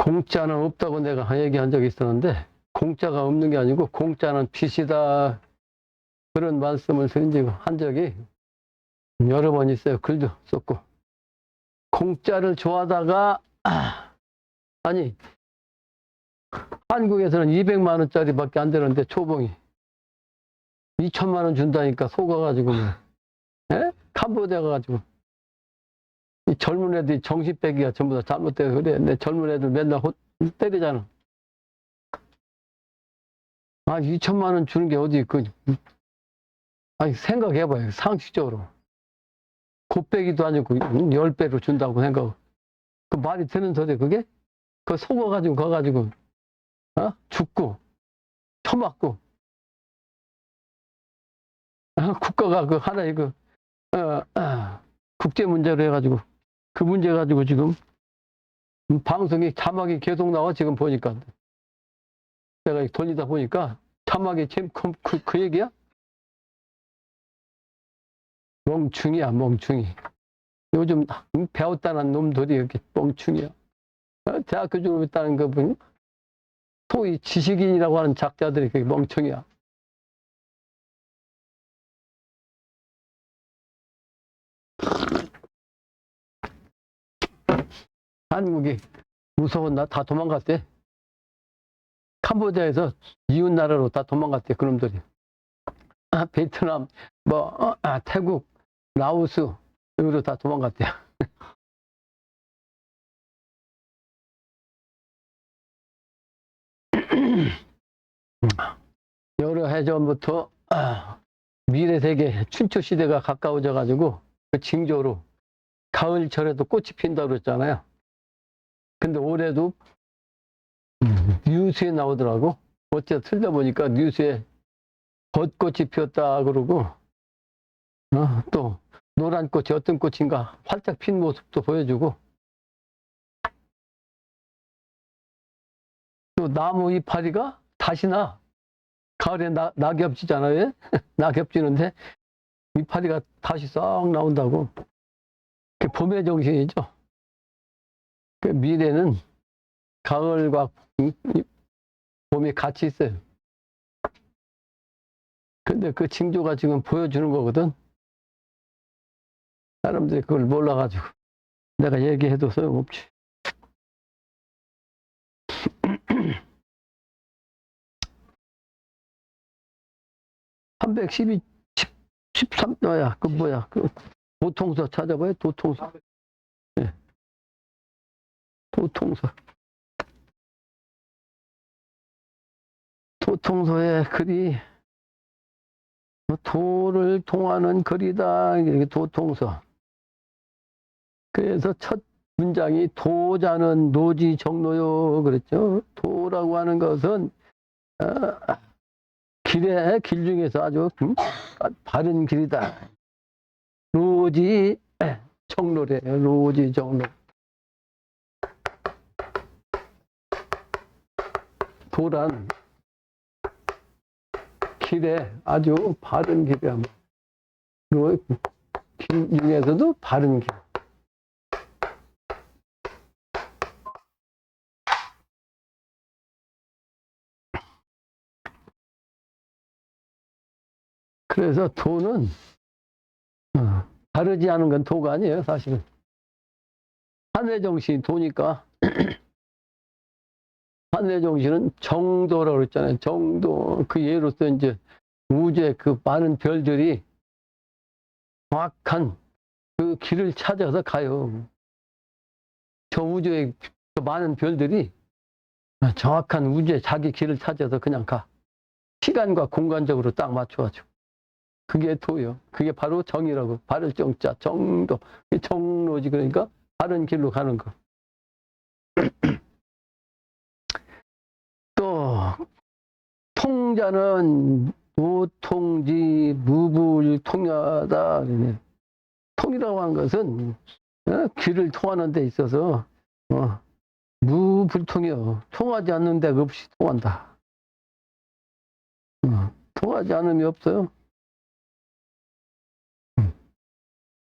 공짜는 없다고 내가 얘기한 적이 있었는데, 공짜가 없는 게 아니고 공짜는 빚이다, 그런 말씀을 한 적이 여러 번 있어요. 글도 썼고. 공짜를 좋아하다가 아니, 한국에서는 200만 원짜리밖에 안 되는데 초봉이 2천만 원 준다니까 속아가지고 캄보디아 가가지고 이 젊은 애들이 정신 빼기가 전부 다 잘못되고 그래. 내 젊은 애들 맨날 때리잖아. 아, 2천만 원 주는 게 어디 있고. 아니, 생각해봐요. 상식적으로. 곱빼기도 아니고 10배로 준다고 생각하고. 그 말이 되는 소리, 그게? 그 속아가지고 가가지고 죽고 처맞고 국가가 그 하나의 그 국제 문제로 해가지고 그 문제 가지고 지금 방송이 자막이 계속 나와. 지금 보니까 내가 돌리다 보니까 자막이 지금 그 얘기야? 멍충이야, 멍충이. 요즘 배웠다는 놈들이 이렇게 멍충이야. 대학교 졸업했다는 거 보니 소위 지식인이라고 하는 작자들이 그게 멍청이야. 한국이 무서웠나? 다 도망갔대. 캄보디아에서 이웃 나라로 다 도망갔대, 그놈들이. 베트남, 태국, 라오스, 여기로 다 도망갔대. 여러 해 전부터 미래 세계 춘추 시대가 가까워져 가지고 그 징조로 가을철에도 꽃이 핀다고 그랬잖아요. 근데 올해도 뉴스에 나오더라고. 어째 틀다 보니까 뉴스에 벚꽃이 피었다 그러고 또 노란 꽃이 어떤 꽃인가 활짝 핀 모습도 보여주고, 또 나무 이파리가 다시 나. 가을에 낙엽 지잖아요. 낙엽 지는데 이파리가 다시 싹 나온다고. 그 봄의 정신이죠. 그 미래는 가을과 봄이 같이 있어요. 근데 그 징조가 지금 보여주는 거거든. 사람들이 그걸 몰라가지고 내가 얘기해도 소용없지. 312, 13, 그 뭐야, 그 도통서 찾아봐요. 도통서. 네. 도통서. 도통서의 글이 도를 통하는 글이다. 이게 도통서. 그래서 첫 문장이 도자는 노지 정로요 그랬죠. 도라고 하는 것은 길 중에서 아주 바른 길이다. 노지 정로래요. 노지 정로. 도란 길에 아주 바른 길이야. 길 중에서도 바른 길. 그래서 도는 바르지 않은 건 도가 아니에요, 사실은. 하늘의 정신이 도니까 하늘의 정신은 정도라고 그랬잖아요. 정도. 그 예로서 이제 우주의 그 많은 별들이 정확한 그 길을 찾아서 가요. 저 우주의 많은 별들이 정확한 우주의 자기 길을 찾아서 그냥 가. 시간과 공간적으로 딱 맞춰가지고. 그게 도요. 그게 바로 정이라고. 바를 정자, 정도. 정로지. 그러니까 바른 길로 가는 거. 또 통자는 무통지 무불통하다. 통이라고 하는 것은 길을 통하는 데 있어서 무불통이요. 통하지 않는 데가 없이 통한다. 통하지 않음이 없어요.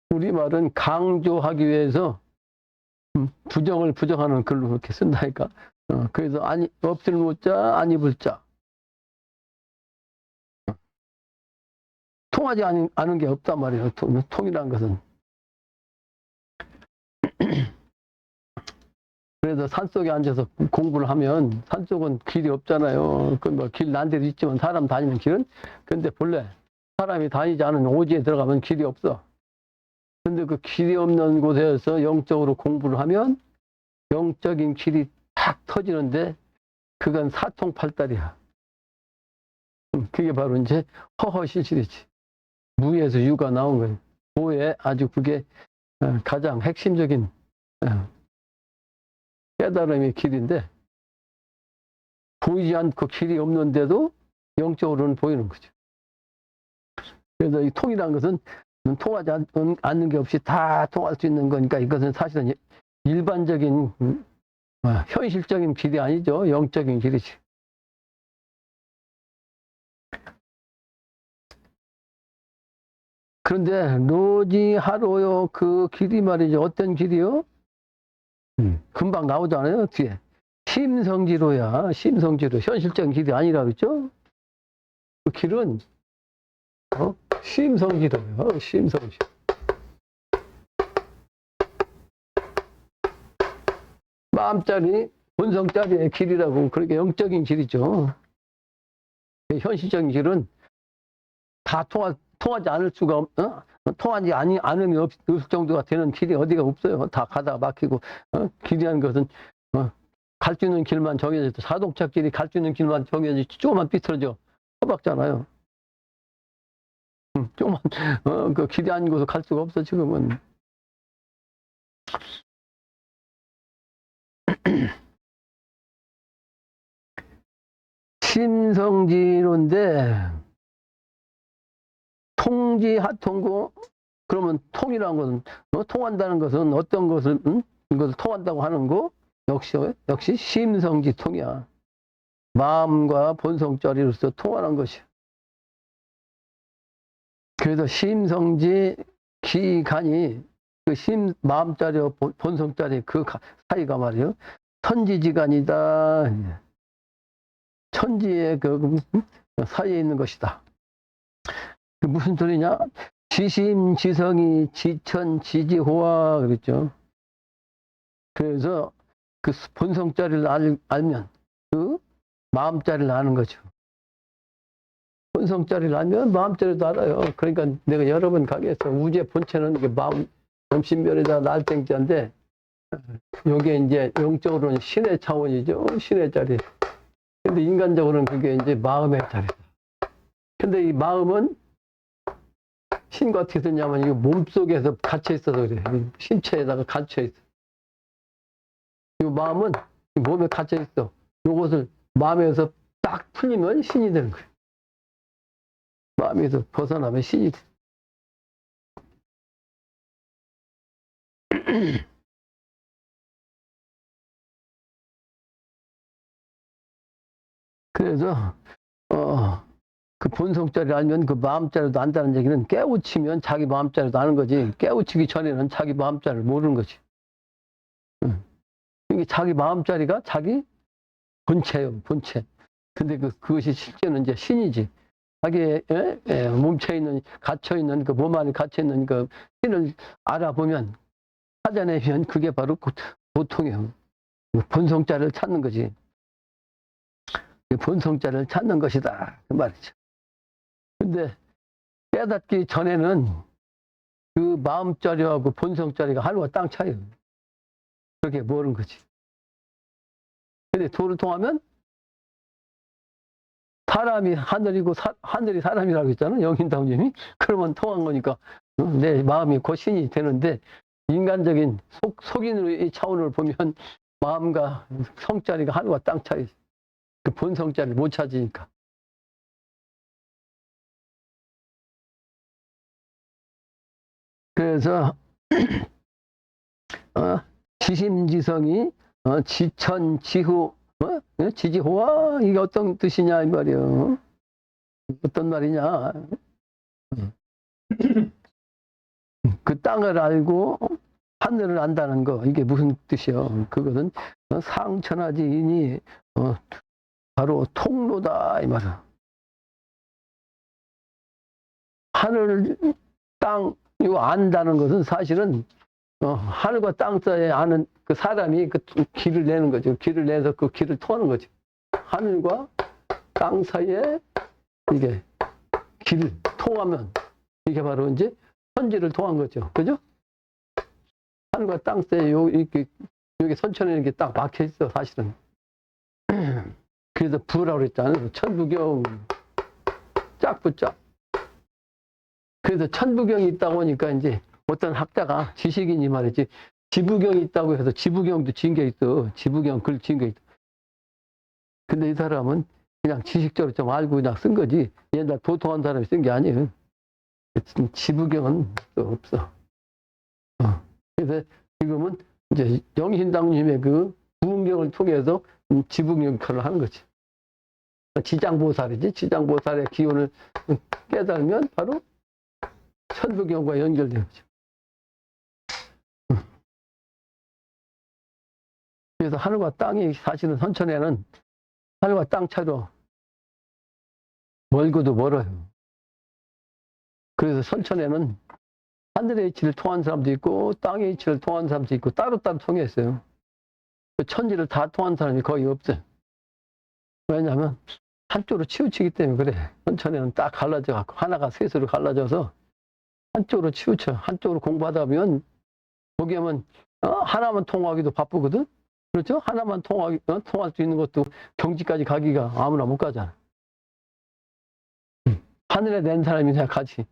우리말은 강조하기 위해서 부정을 부정하는 글로 그렇게 쓴다니까. 그래서 엎질 못 자, 안 입을 자. 통하지 않은 게 없단 말이에요. 통이라는 것은. 그래서 산속에 앉아서 공부를 하면, 산속은 길이 없잖아요. 그 뭐 길 난 데도 있지만 사람 다니는 길은. 근데 본래 사람이 다니지 않은 오지에 들어가면 길이 없어. 근데 그 길이 없는 곳에서 영적으로 공부를 하면 영적인 길이 탁 터지는데 그건 사통팔달이야. 그게 바로 이제 허허실실이지. 무에서 유가 나온 거예요. 무에 아주 그게 가장 핵심적인 깨달음의 길인데, 보이지 않고 길이 없는데도 영적으로는 보이는 거죠. 그래서 이 통이라는 것은 통하지 않는 게 없이 다 통할 수 있는 거니까 이것은 사실은 일반적인 현실적인 길이 아니죠. 영적인 길이지. 그런데 로지하로요 그 길이 말이죠. 어떤 길이요? 금방 나오잖아요. 뒤에. 심성지로야. 심성지로. 현실적인 길이 아니라 그랬죠? 그 길은 심성지로요. 심성지. 마음짜리, 본성짜리의 길이라고. 그렇게 영적인 길이죠. 현실적인 길은 다 통하지 않을 수가 통하지 않음이 없을 정도가 되는 길이 어디가 없어요. 다 가다가 막히고. 길이라는 것은 갈 수 있는 길만 정해져 있어. 자동차 길이 갈 수 있는 길만 정해져 있지. 조금만 삐뚤어져 허박잖아요. 조금만 그 길이 아닌 곳을 갈 수가 없어 지금은. 심성지로인데 통지하통고. 그러면 통이라는 것은 통한다는 것은 어떤 것을 이것을 통한다고 하는 거 역시 심성지통이야. 마음과 본성짜리로서 통하는 것이야. 그래서 심성지 기간이 그 마음짜리와 본성짜리 그 사이가 말이에요. 천지지간이다. 천지의 그 사이에 있는 것이다. 무슨 소리냐? 지심지성이 지천지지호화 그랬죠. 그래서 그 본성짜리를 알면 그 마음짜리를 아는 거죠. 본성짜리를 알면 마음짜리도 알아요. 그러니까 내가 여러 번 강의해서 우주의 본체는 이게 마음, 점심별이다 날땡자인데, 요게 이제 영적으로는 신의 차원이죠. 신의 자리. 근데 인간적으로는 그게 이제 마음의 자리다. 근데 이 마음은 신과 어떻게 되냐면 이 몸속에서 갇혀 있어서 그래. 신체에다가 갇혀 있어. 이 마음은 몸에 갇혀 있어. 요것을 마음에서 딱 풀리면 신이 되는 거예요. 마음에서 벗어나면 신이 돼. 그래서 그 본성짜리 알면 그 마음짜리도 안다는 얘기는 깨우치면 자기 마음짜리도 아는 거지. 깨우치기 전에는 자기 마음짜리를 모르는 거지. 이게 자기 마음짜리가 자기 본체예요, 본체. 근데 그것이 실제는 이제 신이지. 자기의 몸체 있는, 갇혀있는, 그 몸 안에 갇혀있는 그 신을 알아보면, 찾아내면 그게 바로 보통이에요. 본성자를 찾는 거지. 본성자를 찾는 것이다. 그 말이죠. 근데 깨닫기 전에는 그 마음자리하고 본성자리가 하늘과 땅 차이예요. 그렇게 모르는 거지. 근데 도를 통하면 사람이 하늘이고 하늘이 사람이라고 했잖아. 영인다운님이. 그러면 통한 거니까 내 마음이 곧 신이 되는데, 인간적인 속인의 차원을 보면 마음과 성자리가 하늘과 땅 차이. 그 본성자리를 못 찾으니까. 그래서 지심지성이 지천지후 지지호화 이게 어떤 뜻이냐 이 말이에요. 어떤 말이냐. 그 땅을 알고 하늘을 안다는 거, 이게 무슨 뜻이요? 그것은 상천하지인이 바로 통로다 이 말이야. 하늘, 땅, 이거 안다는 것은 사실은 하늘과 땅 사이에 아는 그 사람이 그 길을 내는 거죠. 길을 내서 그 길을 통하는 거죠. 하늘과 땅 사이에 이게 길을 통하면 이게 바로 이제 선지를 통한 거죠. 그죠? 하늘과 땅 사이에 여기 선천에 이렇게 딱 막혀 있어, 사실은. 그래서 부라고 그랬잖아요. 천부경, 짝부짝. 그래서 천부경이 있다고 하니까 이제 어떤 학자가 지식인이 말이지, 지부경이 있다고 해서 지부경도 지은 게 있어. 지부경 글 지은 게 있어. 근데 이 사람은 그냥 지식적으로 좀 알고 그냥 쓴 거지. 옛날 도통한 사람이 쓴 게 아니에요. 지부경은 또 없어. 그래서 지금은 이제 영신당님의 그 부흥경을 통해서 지부경 역할을 하는 거지. 지장보살이지. 지장보살의 기운을 깨달으면 바로 천부경과 연결되는 거죠. 그래서 하늘과 땅이 사실은 선천에는 하늘과 땅 차이로 멀고도 멀어요. 그래서 선천에는 하늘의 이치를 통한 사람도 있고 땅의 이치를 통한 사람도 있고 따로따로 통했어요. 천지를 다 통한 사람이 거의 없어요. 왜냐하면 한쪽으로 치우치기 때문에 그래. 선천에는 딱 갈라져 갖고 하나가 셋으로 갈라져서 한쪽으로 치우쳐. 한쪽으로 공부하다 보면 보기에는 하나만 통하기도 바쁘거든. 그렇죠? 하나만 통할 수 있는 것도 경지까지 가기가 아무나 못 가잖아. 하늘에 낸 사람이 그냥 가지.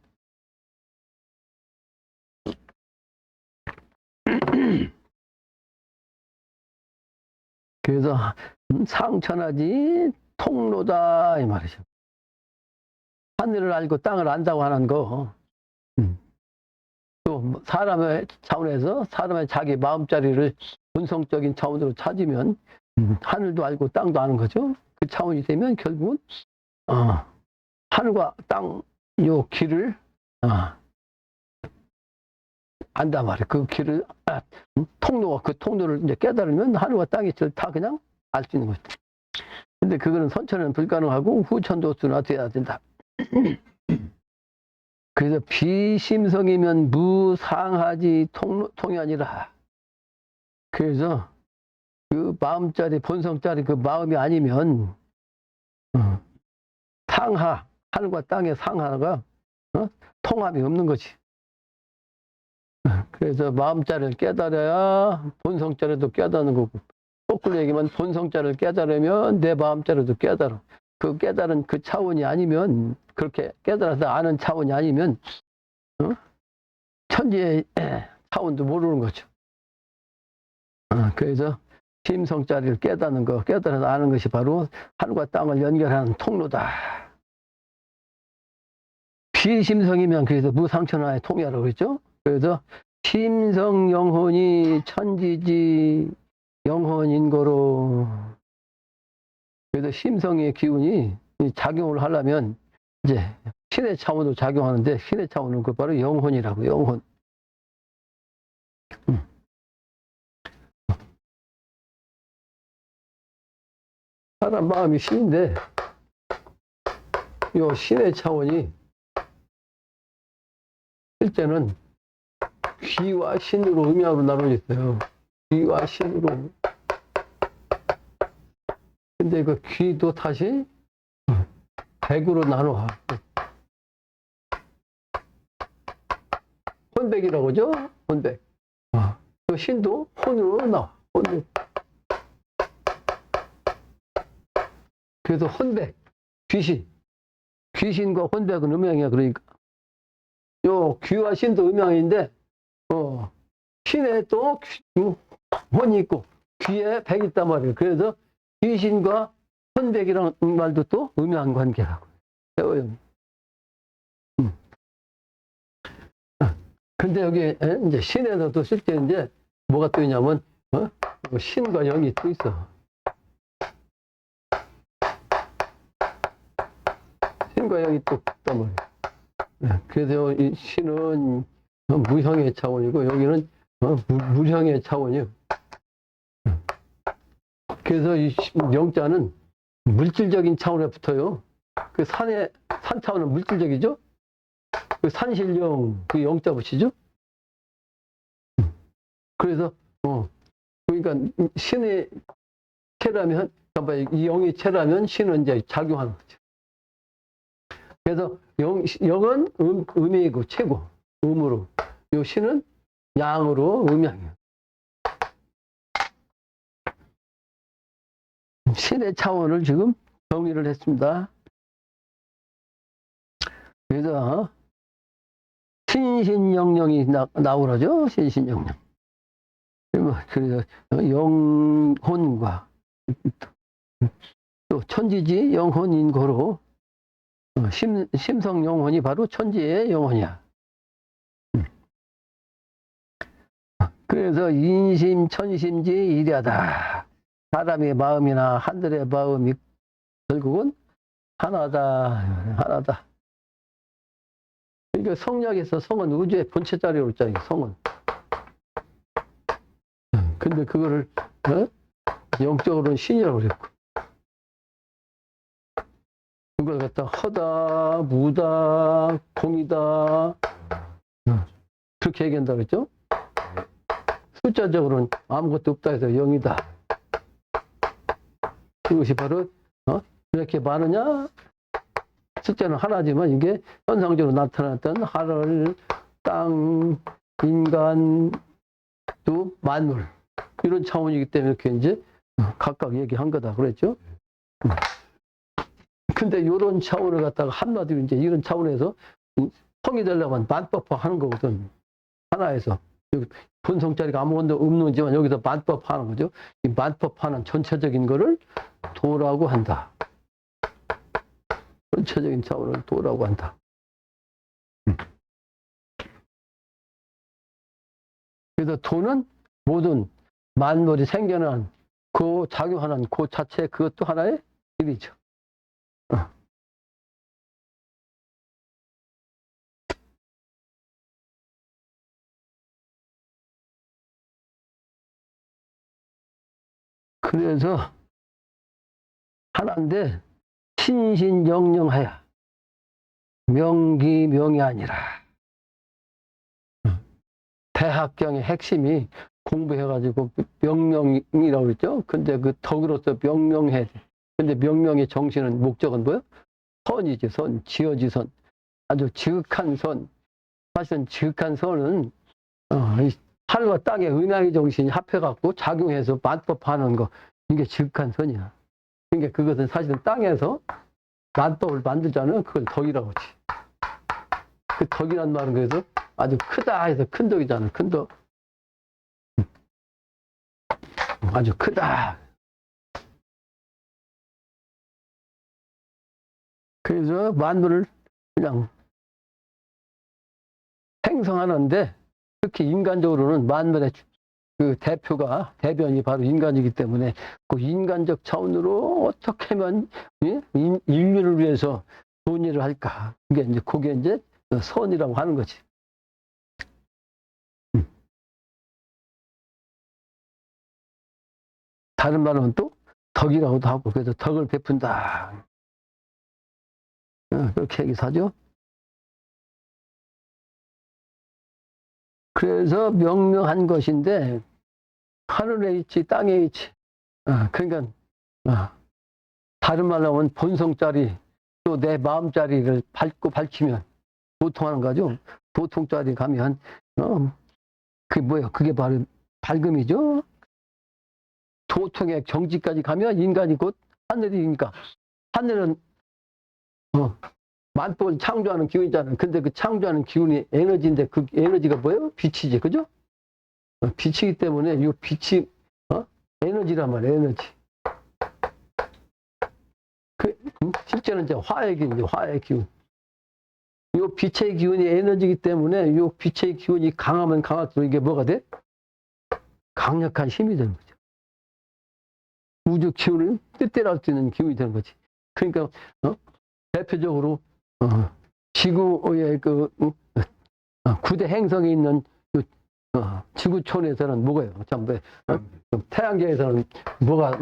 그래서 상천하지 통로다 이 말이죠. 하늘을 알고 땅을 안다고 하는 거. 또 사람의 차원에서 사람의 자기 마음자리를 본성적인 차원으로 찾으면 하늘도 알고 땅도 아는 거죠. 그 차원이 되면 결국은 하늘과 땅 요 길을 안단 말이에요. 그 길을 통로가 그 통로를 이제 깨달으면 하늘과 땅이 다 그냥 알 수 있는 거죠. 근데 그거는 선천은 불가능하고 후천도수나 돼야 된다. 그래서 비심성이면 무상하지 통이 아니라. 그래서 그 마음짜리 본성짜리 그 마음이 아니면 상하 하늘과 땅의 상하가 통합이 없는 거지. 그래서 마음자리를 깨달아야 본성자리도 깨닫는 거고, 거꾸로 얘기하면 본성자리를 깨달으면 내 마음자리도 깨달아. 그 깨달은 그 차원이 아니면, 그렇게 깨달아서 아는 차원이 아니면 천지의 차원도 모르는 거죠. 그래서 심성자리를 깨닫는 거, 깨달아서 아는 것이 바로 하늘과 땅을 연결하는 통로다. 비심성이면 그래서 무상천하의 통이라고 그랬죠. 그래서 심성 영혼이 천지지 영혼인 거로. 그래서 심성의 기운이 작용을 하려면 이제 신의 차원으로 작용하는데, 신의 차원은 그 바로 영혼이라고. 영혼. 사람 마음이 신인데 요 신의 차원이 실제는 귀와 신으로 음양으로 나눠져 있어요. 귀와 신으로. 근데 그 귀도 다시 백으로 나눠. 혼백이라고 하죠? 혼백. 그 신도 혼으로 나와. 혼백. 그래서 혼백, 귀신. 귀신과 혼백은 음양이야. 그러니까. 요 귀와 신도 음양인데, 신에 또 혼이 있고, 귀에 백이 있단 말이에요. 그래서 귀신과 혼백이라는 말도 또 음양 관계라고. 배워요. 근데 여기 이제 신에서도 실제 이제 뭐가 또 있냐면, 신과 영이 또 있어. 신과 영이 또 있단 말이에요. 그래서 이 신은 무형의 차원이고, 여기는 물형의 차원이요. 그래서 이 영자는 물질적인 차원에 붙어요. 그 산 차원은 물질적이죠? 그 산신령, 그 영자 붙이죠? 그래서, 그러니까 신의 체라면, 이 영의 체라면 신은 이제 작용하는 거죠. 그래서 영은 음이고 최고, 음으로. 요 신은 양으로 음양이에요. 신의 차원을 지금 정의를 했습니다. 그래서 신신영령이 나오라죠. 신신영령. 그래서 영혼과 또 천지지 영혼인고로 심성 영혼이 바로 천지의 영혼이야. 그래서 인심 천심지 일하다. 사람의 마음이나 하늘의 마음이 결국은 하나다. 하나다. 그러니까 성약에서 성은 우주의 본체 자리로 있잖아요. 성은. 근데 그거를 영적으로는 신이라고 그랬고. 그걸 갖다 허다, 무다, 공이다. 그렇게 얘기한다고 그랬죠? 숫자적으로는 아무것도 없다 해서 0이다. 그것이 바로 이렇게 많으냐? 숫자는 하나지만 이게 현상적으로 나타났던 하늘, 땅, 인간, 또 만물 이런 차원이기 때문에 이렇게 이제 각각 얘기한 거다 그랬죠? 근데 이런 차원을 갖다가 한마디로 이제 이런 차원에서 성이 되려면 만법화 하는 거거든. 하나에서. 본성자리가 아무것도 없는지만 여기서 만법하는 거죠. 이 만법하는 전체적인 거를 도라고 한다. 전체적인 차원을 도라고 한다. 그래서 도는 모든 만물이 생겨난 그 작용하는 그 자체 그것도 하나의 일이죠. 그래서 하나인데 신신영령하야 명기명이 아니라 대학경의 핵심이 공부해가지고 명명이라고 그랬죠. 근데 그 덕으로서 명명해야 돼. 근데 명명의 정신은 목적은 뭐예요? 선이지 선, 지어지선. 아주 지극한 선. 사실은 지극한 선은 하늘과 땅의 은하의 정신이 합해갖고 작용해서 만법하는 거. 이게 지극한 선이야. 그러니까 그것은 사실은 땅에서 만법을 만들자는 그걸 덕이라고 하지. 그 덕이란 말은 그래서 아주 크다 해서 큰 덕이잖아. 큰 덕. 아주 크다. 그래서 만물을 그냥 생성하는데 특히 인간적으로는 만물의 그 대변이 바로 인간이기 때문에 그 인간적 차원으로 어떻게 하면 인류를 위해서 좋은 일을 할까. 그게 이제 선이라고 하는 거지. 다른 말은 또 덕이라고도 하고 그래서 덕을 베푼다. 그렇게 얘기하죠. 그래서 명명한 것인데 하늘에 있지 땅에 있지. 그러니까 다른 말로 하면 본성짜리 또 내 마음짜리를 밝히면 도통하는 거죠. 도통짜리 가면 그게 뭐예요? 그게 바로 밝음이죠. 도통의 경지까지 가면 인간이 곧 하늘이니까 하늘은 만법을 창조하는 기운이잖아요. 근데 그 창조하는 기운이 에너지인데 그 에너지가 뭐예요? 빛이지, 그죠? 빛이기 때문에 이 빛이 에너지란 말이에요, 에너지. 실제는 이제 화의 기운이죠, 화의 기운. 이 빛의 기운이 에너지이기 때문에 이 빛의 기운이 강하면 강할수록 이게 뭐가 돼? 강력한 힘이 되는 거죠. 우주 기운을 뜻대로 할 수 있는 기운이 되는 거지. 그러니까 대표적으로 지구의 그 9대 행성에 있는 지구촌에서는 뭐가요? 참, 태양계에서는 뭐가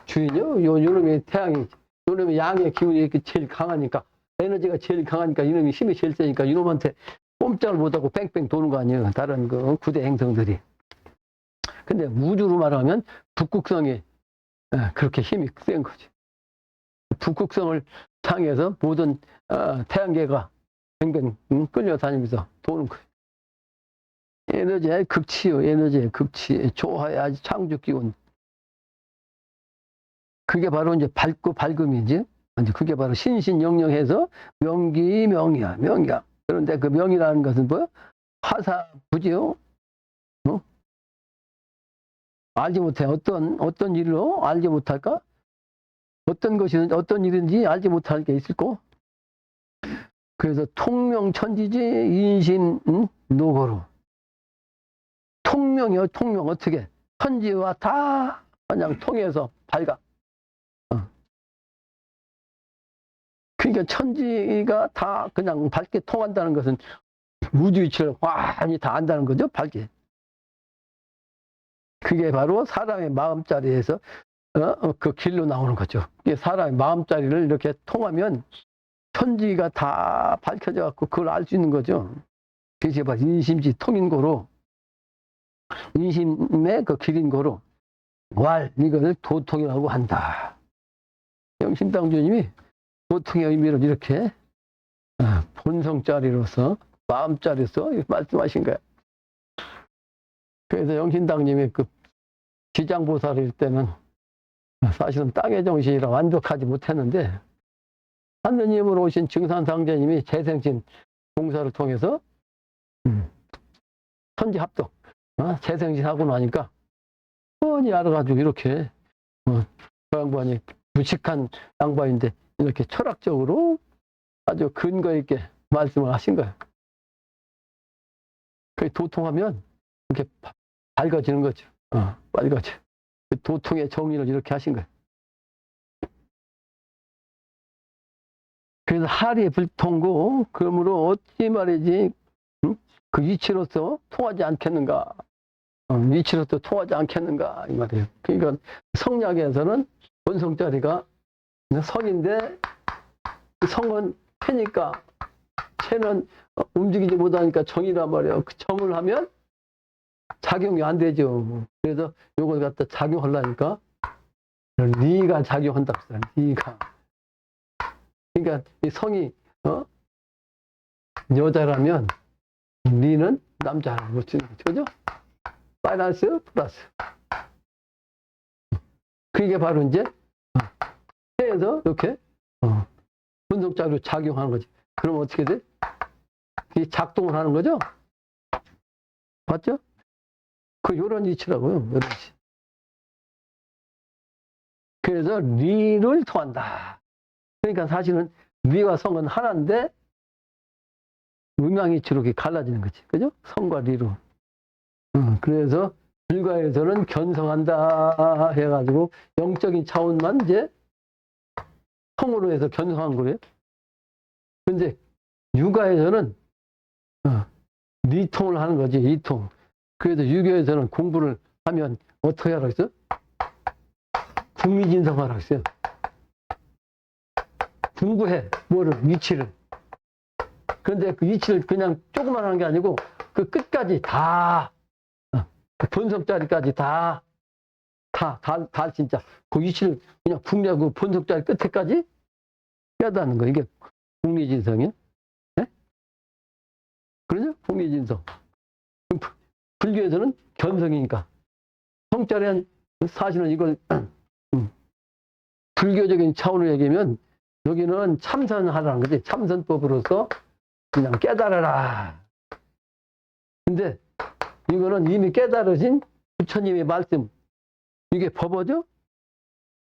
주인이요? 요놈이 태양이, 요놈이 양의 기운이 이렇게 제일 강하니까, 에너지가 제일 강하니까, 이놈이 힘이 제일 세니까, 이놈한테 꼼짝을 못하고 뺑뺑 도는 거 아니에요? 다른 그 구대 행성들이. 근데 우주로 말하면 북극성이 그렇게 힘이 센 거지. 북극성을 향해서 모든 태양계가 뱅뱅 끌려다니면서 도는 거예요. 에너지의 극치요. 에너지의 극치. 조화의 아주 창조기운. 그게 바로 이제 밝고 밝음이지. 그게 바로 신신영령해서 명기명이야. 명이야. 그런데 그 명이라는 것은 뭐야? 화사부지요. 알지 못해. 어떤 일로 알지 못할까? 어떤 것이든 어떤 일인지 알지 못할 게 있을까? 그래서 통명천지지 인신노고로. 통명이요. 통명 어떻게? 천지와 다 그냥 통해서 밝아. 그러니까 천지가 다 그냥 밝게 통한다는 것은 우주 이치를 완전히 다 안다는 거죠. 밝게. 그게 바로 사람의 마음자리에서 그 길로 나오는 거죠. 이게 사람의 마음자리를 이렇게 통하면 천지가 다 밝혀져 갖고 그걸 알 수 있는 거죠. 그게 바로 인심지 통인고로, 인심의 그 길인고로 이거를 도통이라고 한다. 영심당주님이 도통의 의미를 이렇게 본성자리로서, 마음자리로서 말씀하신 거예요. 그래서 영신당님이 그 지장보살일 때는 사실은 땅의 정신이라 완벽하지 못했는데, 하느님으로 오신 증산상제님이 재생신 공사를 통해서 천지합동, 재생신하고 나니까 뻔히 알아가지고 이렇게 그 양반이 무식한 양반인데 이렇게 철학적으로 아주 근거 있게 말씀을 하신 거예요. 그 도통하면 이렇게 밝아지는 거죠. 밝아져. 도통의 정의를 이렇게 하신 거예요. 그래서 하리 불통고, 그러므로 어찌 말이지, 그 이치로서 통하지 않겠는가? 이치로서 통하지 않겠는가? 이 말이에요. 그러니까 성약에서는 본성자리가 성인데, 성은 패니까, 체는 움직이지 못하니까 정이란 말이에요. 그 정을 하면 작용이 안 되죠. 그래서 요걸 갖다 작용하려니까 리가 작용한다고 했어요. 리가. 그러니까 이 성이 여자라면 리는 남자를 못 치는 거죠. 그죠? 마이너스 플러스. 그게 바로 이제 해에서 이렇게 분석자로 작용하는 거지. 그럼 어떻게 돼? 이 작동을 하는 거죠? 맞죠? 요런 이치라고요. 요런 이치. 그래서 리를 통한다. 그러니까 사실은 리와 성은 하나인데 음양이치로 이렇게 갈라지는 거지. 그죠? 성과 리로. 그래서 불가에서는 견성한다 해가지고 영적인 차원만 이제 성으로 해서 견성한 거예요. 근데 유가에서는 리통을 하는 거지. 리통. 그래서 유교에서는 공부를 하면 어떻게 하라고 했어? 궁리진성하라고 했어요. 공부해. 뭐를? 위치를. 그런데 그 위치를 그냥 조그만 하는 게 아니고 그 끝까지 다, 그 본성자리까지 다 진짜 그 위치를 그냥 궁리하고 본성자리 끝에까지 깨닫는 거. 이게 궁리진성이에요. 네? 그러죠? 궁리진성. 불교에서는 견성이니까. 성자리한 사실은 이걸 불교적인 차원으로 얘기하면 여기는 참선하라는 거지. 참선법으로서 그냥 깨달아라. 근데 이거는 이미 깨달으신 부처님의 말씀. 이게 법어죠?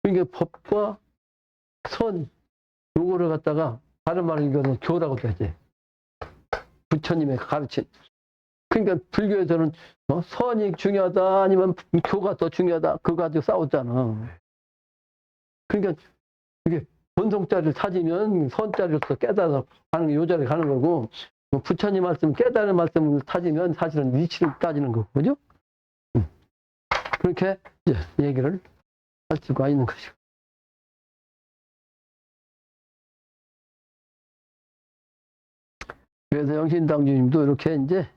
이게 법과 선, 요거를 갖다가 다른 말로 이거는 교라고 되지. 부처님의 가르침. 그러니까 불교에서는 선이 중요하다 아니면 교가 더 중요하다 그거 가지고 싸웠잖아. 그러니까 이게 본성자리를 찾으면 선자리로서 깨달아서 가는 게 요 자리에 가는 거고, 부처님 말씀 깨달은 말씀을 찾으면 사실은 위치를 따지는 거고, 그죠? 그렇게 이제 얘기를 할 수가 있는 것이고. 그래서 영신당 주님도 이렇게 이제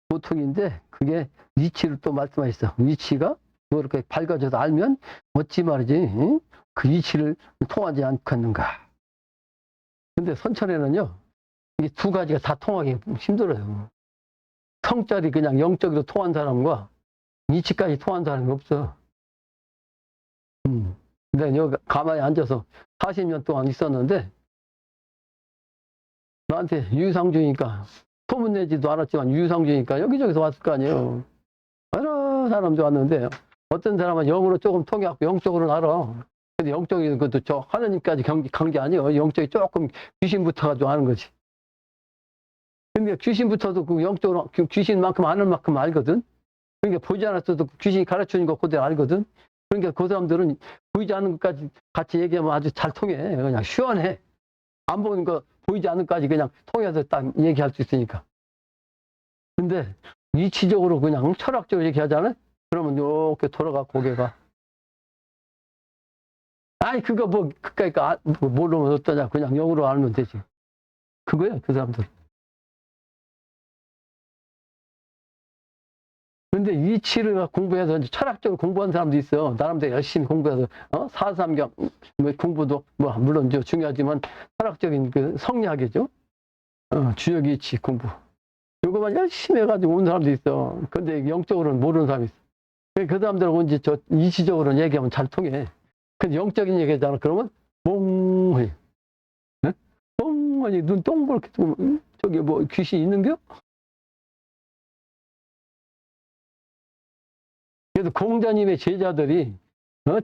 보통인데 그게 위치를 또 말씀하셨어. 위치가 뭐 이렇게 밝아져서 알면 어찌 말이지, 응? 그 위치를 통하지 않겠는가. 근데 선천에는요, 이게 두 가지가 다 통하기 힘들어요. 성짜리 그냥 영적으로 통한 사람과 위치까지 통한 사람이 없어. 근데 여기 가만히 앉아서 40년 동안 있었는데 나한테 유상주니까 소문내지도 않았지만 유상주니까 여기저기서 왔을 거 아니에요. 여러 사람도 왔는데 어떤 사람은 영으로 조금 통해갖고 영적으로는 알아. 근데 영적인 것도 저 하느님까지 간 게 아니에요. 영적이 조금 귀신부터 가지고 아는 거지. 근데 귀신부터도 그 영적으로 귀신만큼 아는 만큼 알거든. 그러니까 보지 않았어도 귀신이 가르쳐주는 거 그대로 알거든. 그러니까 그 사람들은 보이지 않는 것까지 같이 얘기하면 아주 잘 통해. 그냥 시원해. 안 보는 거 보이지 않는 것까지 그냥 통해서 딱 얘기할 수 있으니까. 근데 이치적으로 그냥 철학적으로 얘기하잖아요. 그러면 이렇게 돌아가 고개가. 아니 그거 뭐 그까이까 모르면 어떠냐. 그냥 영으로 알면 되지. 그거야 그 사람들. 근데 이치를 공부해서 철학적으로 공부한 사람도 있어. 나름대로 열심히 공부해서 사삼경 뭐 공부도 뭐 물론 중요하지만 철학적인 그 성리학이죠. 주역 이치 공부. 이거만 열심히 해가지고 온 사람도 있어. 근데 영적으로는 모르는 사람이 있어. 그 사람들하고 이제 저 이치적으로는 얘기하면 잘 통해. 근데 영적인 얘기잖아. 그러면 몽하니, 네? 몽하니 눈 동그랗게 뜨고 저기 뭐 귀신 있는겨? 그래서 공자님의 제자들이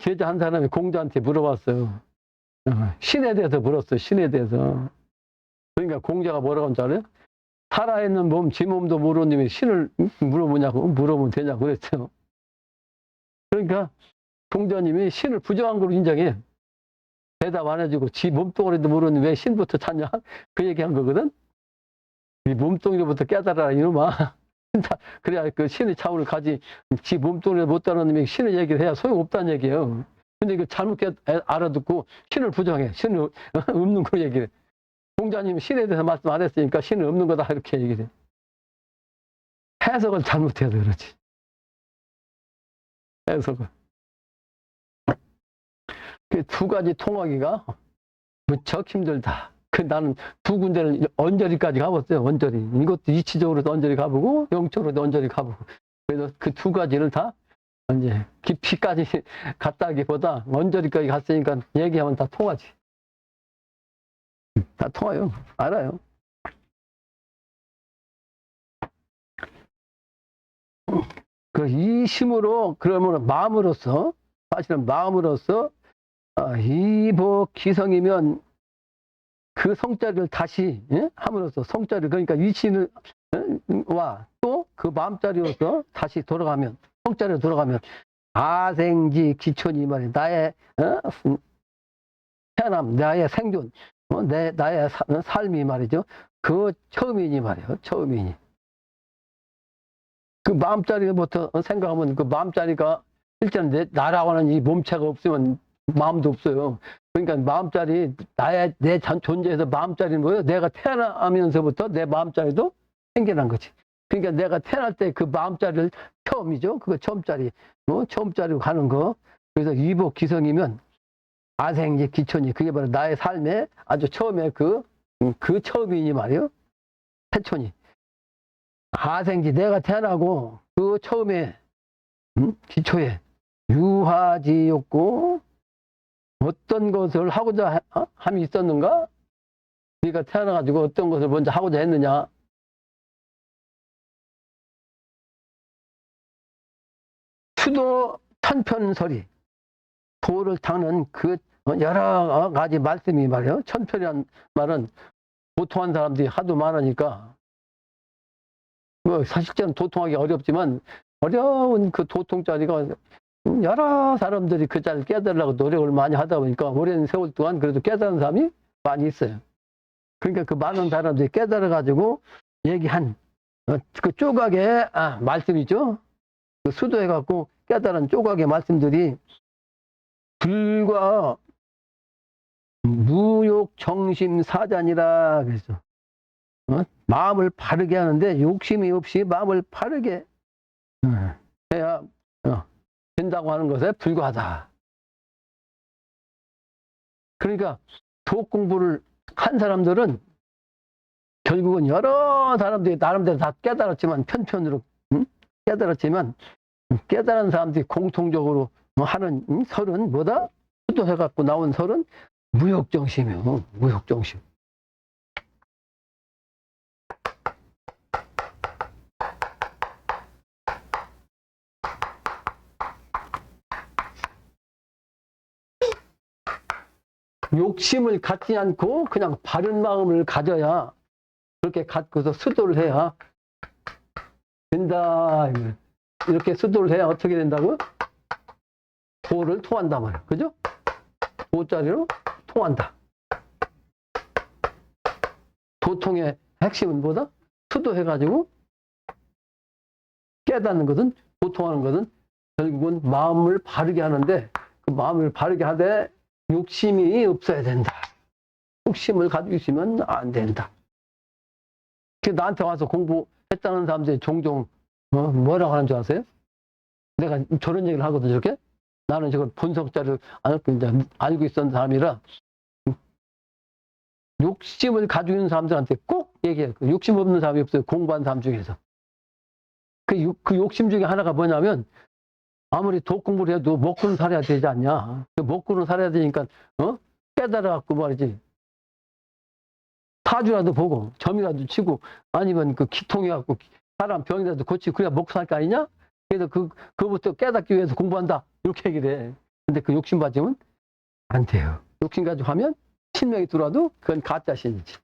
제자 한 사람이 공자한테 물어봤어요. 신에 대해서 물었어요. 신에 대해서. 그러니까 공자가 뭐라고 한줄 알아요? 살아있는 몸, 지 몸도 모르는 님이 신을 물어보냐고, 물어보면 되냐고 그랬어요. 그러니까 공자님이 신을 부정한 걸로 인정해. 대답 안 해주고 지 몸뚱아리도 모르는 왜 신부터 찾냐? 그 얘기한 거거든. 이 몸뚱이로부터 깨달아라 이놈아. 그래야 그 신의 차원을 가지. 지 몸뚱이를 못 따르는 놈이 신의 얘기를 해야 소용없다는 얘기예요. 근데 이거 잘못 알아듣고 신을 부정해. 신을 없는 거 얘기를. 공자님이 신에 대해서 말씀 안 했으니까 신은 없는 거다 이렇게 얘기를 해. 해석을 잘못해서 그렇지. 해석을. 그 두 가지 통하기가 무척 힘들다. 나는 두 군데를 언저리까지 가봤어요. 언저리. 이것도 이치적으로도 언저리 가보고 영적으로도 언저리 가보고. 그래서 그 두 가지를 다 이제 깊이까지 갔다기보다 언저리까지 갔으니까 얘기하면 다 통하지. 다 통해요. 알아요. 그 이 힘으로 그러면 마음으로서 사실은 마음으로서 이복 기성이면 그 성자를 다시 함으로써 성자를 그러니까 위치는 와 또 그 마음자리로서 다시 돌아가면 성자리로 돌아가면 아생지 기촌이 말이 나의 태어남 나의 생존 나의 삶이 말이죠. 그 처음이니 말이에요. 처음이니 그 마음자리부터 생각하면 그 마음자리가 일단 나라고는 이 몸체가 없으면 마음도 없어요. 그러니까 마음자리 내 존재에서 마음자리는 뭐예요? 내가 태어나면서부터 내 마음자리도 생겨난 거지. 그러니까 내가 태어날 때 그 마음자리를 처음이죠. 그거 처음자리, 처음자리로 가는 거. 그래서 이복 기성이면 아생지 기촌이 그게 바로 나의 삶의 아주 처음에 그 처음이니 말이에요. 태촌이. 아생지 내가 태어나고 그 처음에 기초에 유하지였고 어떤 것을 하고자 함이 있었는가? 네가 태어나가지고 어떤 것을 먼저 하고자 했느냐? 수도 천편설이 도를 닦는 그 여러 가지 말씀이 말이에요. 천편이란 말은 도통한 사람들이 하도 많으니까 뭐 사실적으로 도통하기 어렵지만 어려운 그 도통자리가 여러 사람들이 그 자리를 깨달으려고 노력을 많이 하다 보니까 오랜 세월 동안 그래도 깨달은 사람이 많이 있어요. 그러니까 그 많은 사람들이 깨달아가지고 얘기한 그 조각의 말씀이죠. 그 수도해갖고 깨달은 조각의 말씀들이 불과 무욕정심사잔이라 그랬어. 마음을 바르게 하는데 욕심이 없이 마음을 바르게 해야 된다고 하는 것에 불과하다. 그러니까 도 공부를 한 사람들은 결국은 여러 사람들이 나름대로 다 깨달았지만 편편으로 깨달았지만 깨달은 사람들이 공통적으로 하는 설은 뭐다? 수도해갖고 나온 설은 무욕정심이요. 무욕정심. 욕심을 갖지 않고 그냥 바른 마음을 가져야 그렇게 갖고서 수도를 해야 된다. 이렇게 수도를 해야 어떻게 된다고? 도를 통한단 말이야. 그죠? 도자리로 통한다. 도통의 핵심은 뭐다? 수도해가지고 깨닫는 것은, 도통하는 것은 결국은 마음을 바르게 하는데 그 마음을 바르게 하되 욕심이 없어야 된다. 욕심을 가지고 있으면 안 된다. 나한테 와서 공부했다는 사람들이 종종 뭐라고 하는 줄 아세요? 내가 저런 얘기를 하거든. 저렇게 나는 저걸 본성자를 알고 있었던 사람이라 욕심을 가지고 있는 사람들한테 꼭 얘기해요. 욕심 없는 사람이 없어요. 공부한 사람 중에서. 그 욕심 중에 하나가 뭐냐면 아무리 도 공부를 해도 먹고는 살아야 되지 않냐. 먹고는 살아야 되니까 깨달아갖고 말이지. 타주라도 보고 점이라도 치고 아니면 그 기통해갖고 사람 병이라도 고치고 그래야 먹고 살 거 아니냐? 그래서 그거부터 깨닫기 위해서 공부한다. 이렇게 얘기를 해. 근데 그 욕심 가지면 안 돼요. 욕심 가지고 하면 신명이 들어와도 그건 가짜 신이지.